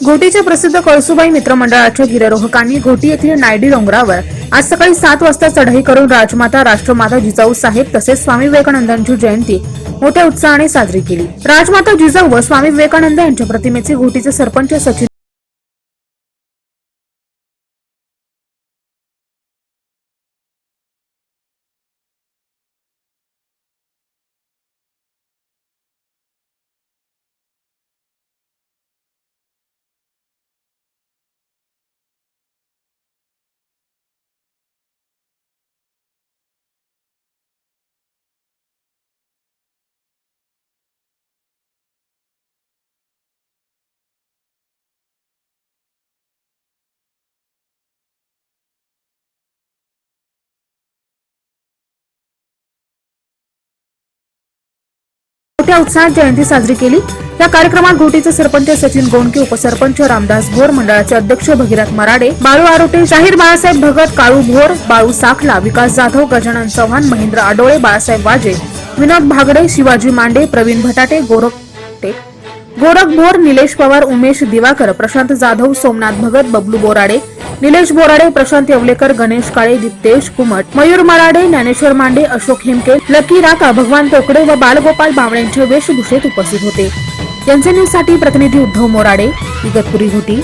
घोटीच्या प्रसिद्ध कळसुबाई मित्रमंडळाच्या गिर्यारोहकांनी घोटी येथील नायडी डोंगरावर आज सकाळी 7 वाजता चढाई करून राजमाता राष्ट्रमाता जिजाऊ साहेब तसेच स्वामी विवेकानंदांची जयंती मोठ्या उत्साहाने साजरी केली। राजमाता जिजाऊ व स्वामी विवेकानंद यांच्या प्रतिमेचे घोटीचे सरपंच सचिन मोठ्या उत्साहात जयंती साजरी केली। या कार्यक्रमात घोटीचे सरपंच सचिन गोंडके, उपसरपंच रामदास भोर, मंडळाचे अध्यक्ष भगीरथ मराडे, बाळू आरोटे, शाहीर बाळासाहेब भगत, काळू भोर, बाळू साखला, विकास जाधव, गजानन चव्हाण, महेंद्र आडोळे, बाळासाहेब वाजे, विनोद भागडे, शिवाजी मांडे, प्रवीण भटाटे, गोरख भोर, निलेश पवार, उमेश दिवाकर, प्रशांत जाधव, सोमनाथ भगत, बबलू बोराडे, निलेश बोराडे, प्रशांत येवलेकर, गणेश काळे, दिप्तेश कुमट, मयूर मराडे, ज्ञानेश्वर मांडे, अशोक हेमके, लकी राका, भगवान तोकडे व बालगोपाल बावळेंच्या वेशभूषेत उपस्थित होते। यांचे न्यूजसाठी प्रतिनिधी उद्धव मोराडे, इगतपुरी घोटी।